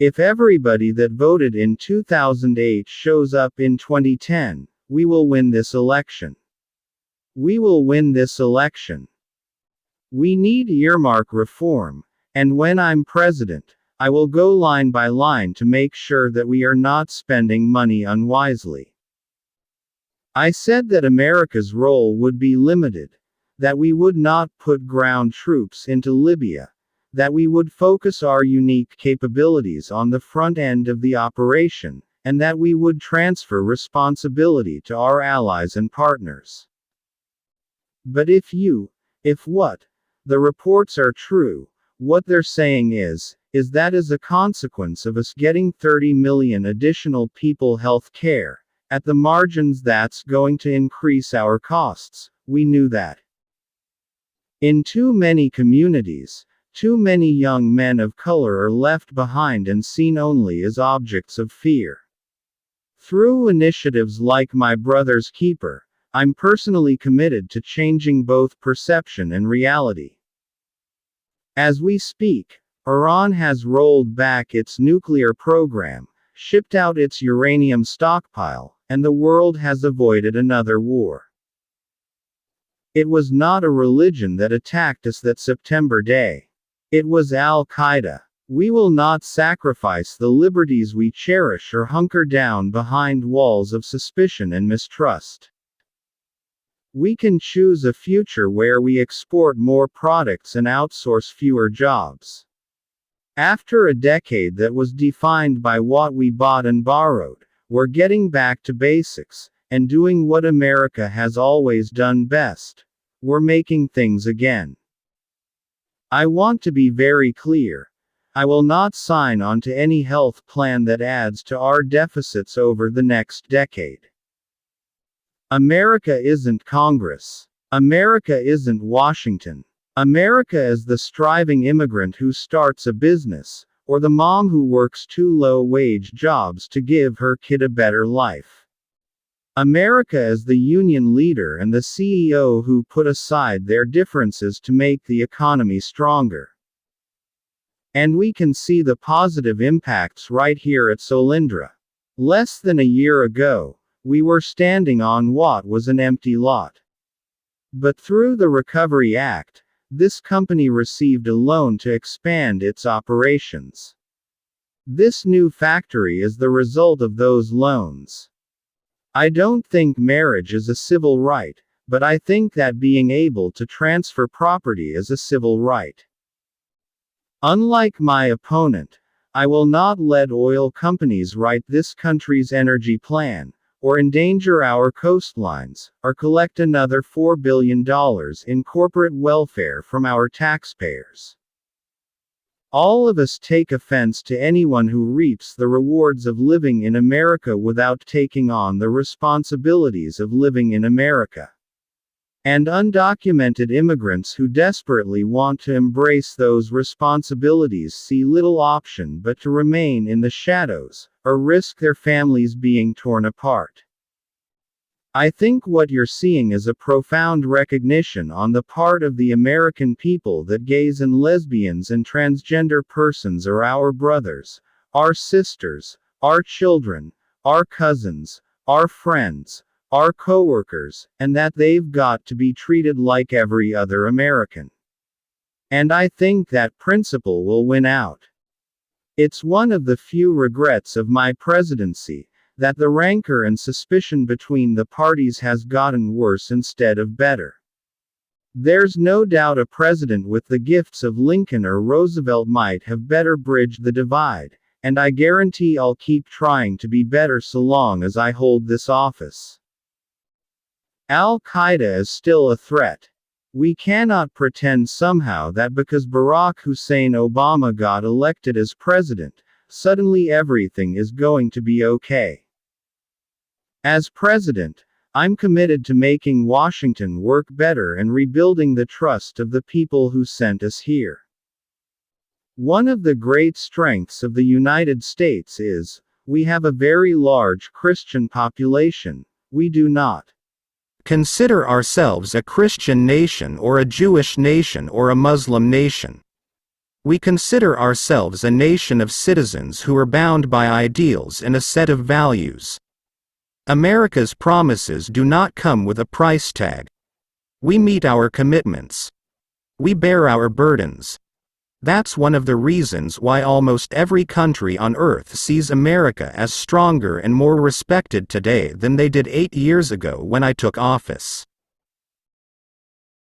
If everybody that voted in 2008 shows up in 2010, we will win this election. We will win this election. We need earmark reform, and when I'm president, I will go line by line to make sure that we are not spending money unwisely. I said that America's role would be limited, that we would not put ground troops into Libya, that we would focus our unique capabilities on the front end of the operation, and that we would transfer responsibility to our allies and partners. But if what the reports are true, what they're saying is that as a consequence of us getting 30 million additional people health care, at the margins that's going to increase our costs. We knew that. In too many communities, too many young men of color are left behind and seen only as objects of fear. Through initiatives like My Brother's Keeper, I'm personally committed to changing both perception and reality. As we speak, Iran has rolled back its nuclear program, shipped out its uranium stockpile, and the world has avoided another war. It was not a religion that attacked us that September day. It was Al-Qaeda. We will not sacrifice the liberties we cherish or hunker down behind walls of suspicion and mistrust. We can choose a future where we export more products and outsource fewer jobs. After a decade that was defined by what we bought and borrowed, we're getting back to basics, and doing what America has always done best. We're making things again. I want to be very clear. I will not sign on to any health plan that adds to our deficits over the next decade. America isn't Congress. America isn't Washington. America is the striving immigrant who starts a business, or the mom who works two low-wage jobs to give her kid a better life. America is the union leader and the CEO who put aside their differences to make the economy stronger. And we can see the positive impacts right here at Solyndra. Less than a year ago, we were standing on what was an empty lot. But through the Recovery Act, this company received a loan to expand its operations. This new factory is the result of those loans. I don't think marriage is a civil right, but I think that being able to transfer property is a civil right. Unlike my opponent, I will not let oil companies write this country's energy plan, or endanger our coastlines, or collect another $4 billion in corporate welfare from our taxpayers. All of us take offense to anyone who reaps the rewards of living in America without taking on the responsibilities of living in America. And undocumented immigrants who desperately want to embrace those responsibilities see little option but to remain in the shadows, or risk their families being torn apart. I think what you're seeing is a profound recognition on the part of the American people that gays and lesbians and transgender persons are our brothers, our sisters, our children, our cousins, our friends, our coworkers, and that they've got to be treated like every other American. And I think that principle will win out. It's one of the few regrets of my presidency, that the rancor and suspicion between the parties has gotten worse instead of better. There's no doubt a president with the gifts of Lincoln or Roosevelt might have better bridged the divide, and I guarantee I'll keep trying to be better so long as I hold this office. Al-Qaeda is still a threat. We cannot pretend somehow that because Barack Hussein Obama got elected as president, suddenly everything is going to be okay. As president, I'm committed to making Washington work better and rebuilding the trust of the people who sent us here. One of the great strengths of the United States is, we have a very large Christian population. We do not consider ourselves a Christian nation or a Jewish nation or a Muslim nation. We consider ourselves a nation of citizens who are bound by ideals and a set of values. America's promises do not come with a price tag. We meet our commitments. We bear our burdens. That's one of the reasons why almost every country on Earth sees America as stronger and more respected today than they did 8 years ago when I took office.